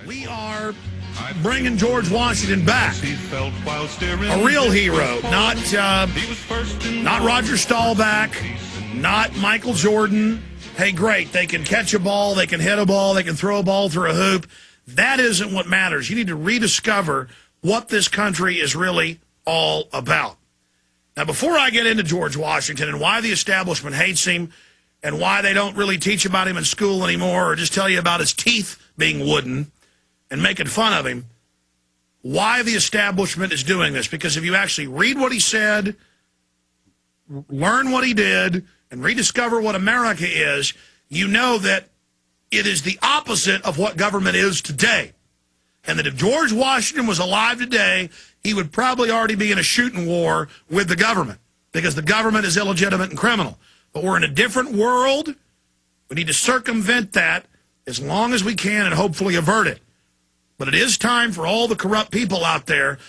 We are bringing George Washington back. A real hero, not Roger Staubach, not Michael Jordan. Hey, great, they can catch a ball, they can hit a ball, they can throw a ball through a hoop. That isn't what matters. You need to rediscover what this country is really all about. Now, before I get into George Washington and why the establishment hates him and why they don't really teach about him in school anymore or just tell you about his teeth being wooden and making fun of him, why the establishment is doing this. Because if you actually read what he said, learn what he did, and rediscover what America is, you know that it is the opposite of what government is today. And that if George Washington was alive today, he would probably already be in a shooting war with the government because the government is illegitimate and criminal. But we're in a different world. We need to circumvent that as long as we can and hopefully avert it. But it is time for all the corrupt people out there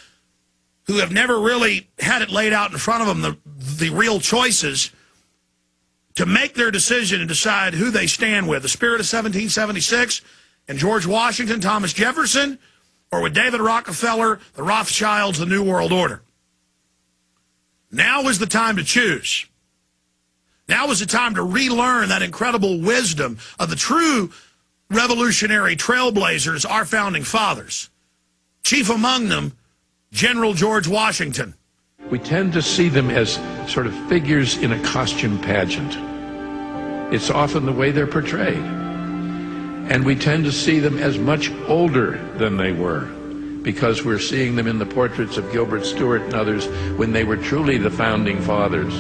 who have never really had it laid out in front of them, the real choices, to make their decision and decide who they stand with. The spirit of 1776 and George Washington, Thomas Jefferson, or with David Rockefeller, the Rothschilds, the New World Order. Now is the time to choose. Now is the time to relearn that incredible wisdom of the true revolutionary trailblazers, our founding fathers. Chief among them, General George Washington. We tend to see them as sort of figures in a costume pageant. It's often the way they're portrayed. And we tend to see them as much older than they were because we're seeing them in the portraits of Gilbert Stuart and others when they were truly the founding fathers.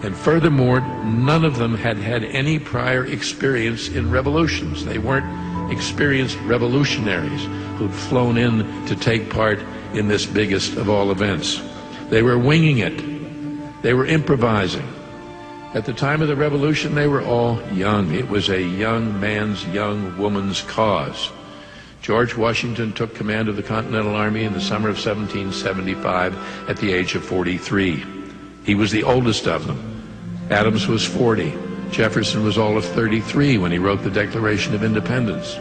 And furthermore, none of them had had any prior experience in revolutions. They weren't experienced revolutionaries who'd flown in to take part in this biggest of all events. They were winging it. They were improvising. At the time of the revolution, they were all young. It was a young man's, young woman's cause. George Washington took command of the Continental Army in the summer of 1775 at the age of 43. He was the oldest of them. Adams was 40. Jefferson was all of 33 when he wrote the Declaration of Independence.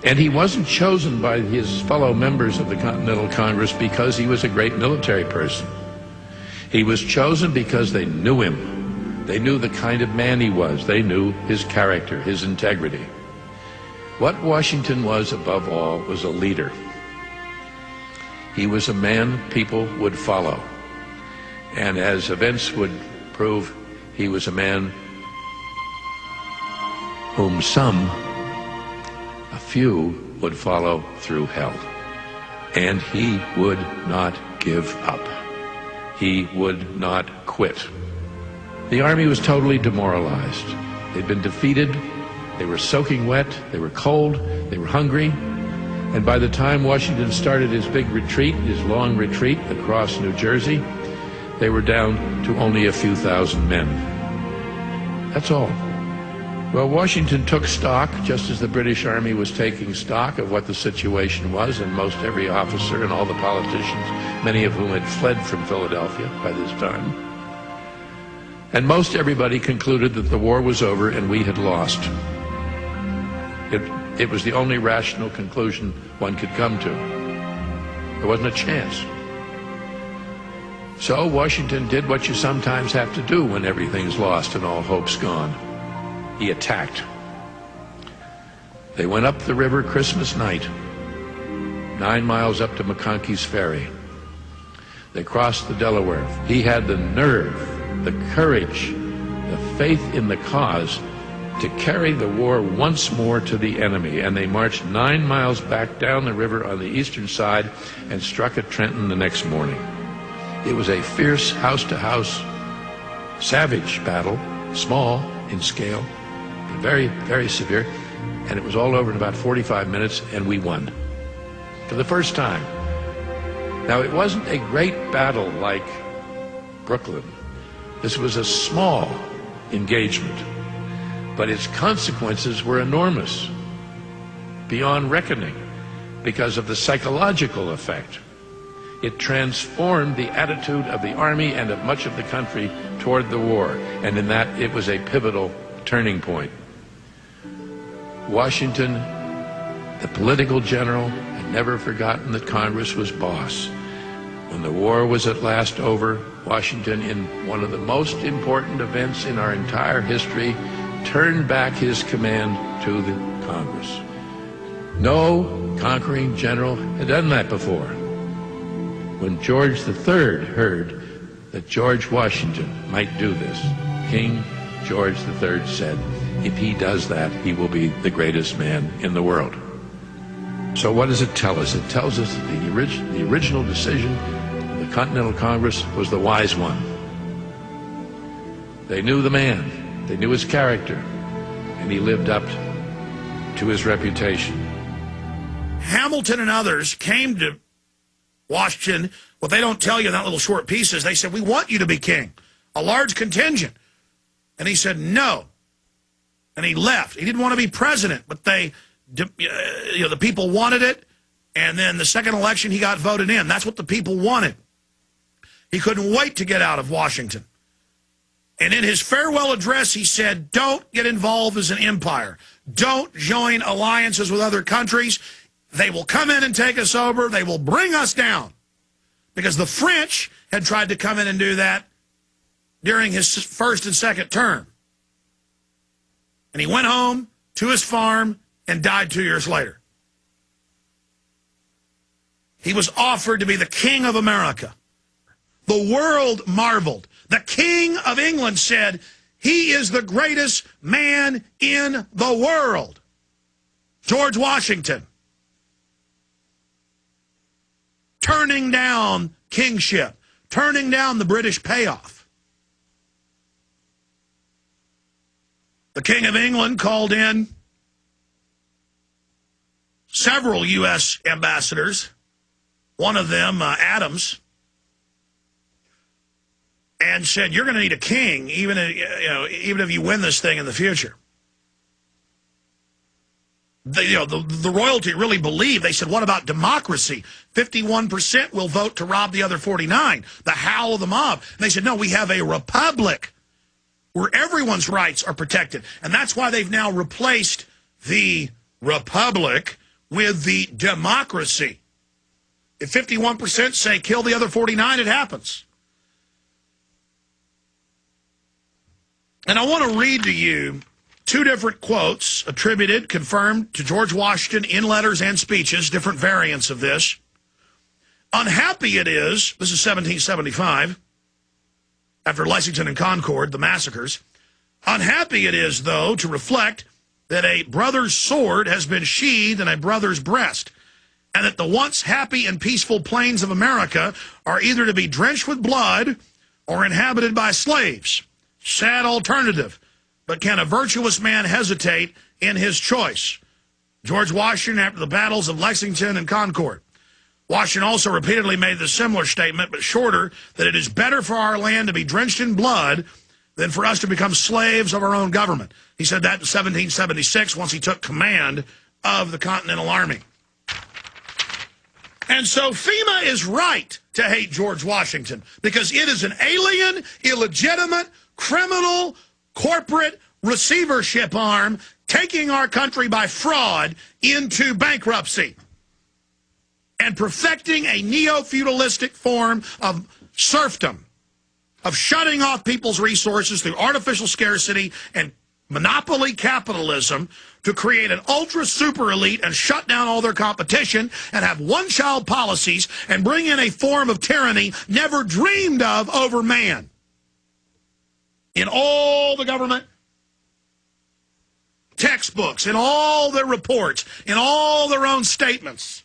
And he wasn't chosen by his fellow members of the Continental Congress because he was a great military person. He was chosen because they knew him. They knew the kind of man he was. They knew his character, his integrity. What Washington was, above all, was a leader. He was a man people would follow. And as events would prove, he was a man whom a few would follow through hell. And he would not give up. He would not quit. The army was totally demoralized. They'd been defeated. They were soaking wet. They were cold. They were hungry. And by the time Washington started his big retreat, his long retreat across New Jersey, they were down to only a few thousand men. That's all. Well, Washington took stock, just as the British Army was taking stock of what the situation was, and most every officer and all the politicians, many of whom had fled from Philadelphia by this time. And most everybody concluded that the war was over and we had lost. It was the only rational conclusion one could come to. There wasn't a chance. So Washington did what you sometimes have to do when everything's lost and all hope's gone. He attacked. They went up the river Christmas night, 9 miles up to McConkey's Ferry. They crossed the Delaware. He had the nerve, the courage, the faith in the cause to carry the war once more to the enemy. And they marched 9 miles back down the river on the eastern side and struck at Trenton the next morning. It was a fierce house-to-house, savage battle, small in scale, but very, very severe. And it was all over in about 45 minutes, and we won. For the first time. Now, it wasn't a great battle like Brooklyn. This was a small engagement, but its consequences were enormous, beyond reckoning, because of the psychological effect. It transformed the attitude of the army and of much of the country toward the war, and in that it was a pivotal turning point. Washington The political general had never forgotten that Congress was boss. When the war was at last over, Washington, in one of the most important events in our entire history, turned back his command to the Congress. No conquering general had done that before. When George III heard that George Washington might do this, King George III said, if he does that, he will be the greatest man in the world. So what does it tell us? It tells us that the original decision of the Continental Congress was the wise one. They knew the man, they knew his character, and he lived up to his reputation. Hamilton and others came to Washington. What they don't tell you in that little short piece is they said, we want you to be king, a large contingent. And he said, no. And he left. He didn't want to be president, but the people wanted it. And then the second election, he got voted in. That's what the people wanted. He couldn't wait to get out of Washington. And in his farewell address, he said, don't get involved as an empire. Don't join alliances with other countries. They will come in and take us over. They will bring us down. Because the French had tried to come in and do that during his first and second term. And he went home to his farm and died 2 years later. He was offered to be the King of America. The world marveled. The King of England said, he is the greatest man in the world. George Washington. Turning down kingship. Turning down the British payoff. The King of England called in several U.S. ambassadors, one of them, Adams, and said, you're going to need a king even if you win this thing in the future. The royalty really believed. They said, what about democracy? 51% will vote to rob the other 49. The howl of the mob. And they said, no, we have a republic where everyone's rights are protected. And that's why they've now replaced the republic with the democracy. If 51% say kill the other 49, it happens. And I want to read to you two different quotes attributed, confirmed to George Washington in letters and speeches, different variants of this. Unhappy it is, this is 1775, after Lexington and Concord, the massacres. Unhappy it is, though, to reflect that a brother's sword has been sheathed in a brother's breast, and that the once happy and peaceful plains of America are either to be drenched with blood or inhabited by slaves. Sad alternative, but can a virtuous man hesitate in his choice? George Washington after the battles of Lexington and Concord. Washington also repeatedly made the similar statement, but shorter, that it is better for our land to be drenched in blood than for us to become slaves of our own government. He said that in 1776 once he took command of the Continental Army. And so FEMA is right to hate George Washington because it is an alien, illegitimate, criminal, corporate receivership arm taking our country by fraud into bankruptcy and perfecting a neo-feudalistic form of serfdom, of shutting off people's resources through artificial scarcity and monopoly capitalism to create an ultra-super elite and shut down all their competition and have one-child policies and bring in a form of tyranny never dreamed of over man. In all the government textbooks, in all their reports, in all their own statements,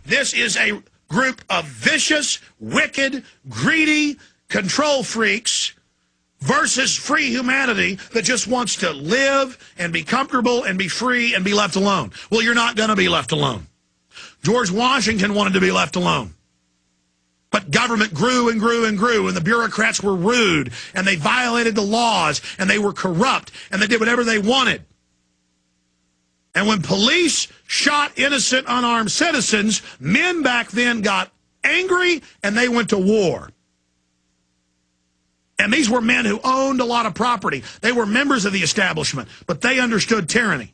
this is a group of vicious, wicked, greedy control freaks versus free humanity that just wants to live and be comfortable and be free and be left alone. Well, you're not going to be left alone. George Washington wanted to be left alone. But government grew and grew and grew, and the bureaucrats were rude, and they violated the laws, and they were corrupt, and they did whatever they wanted. And when police shot innocent, unarmed citizens, men back then got angry, and they went to war. And these were men who owned a lot of property. They were members of the establishment, but they understood tyranny.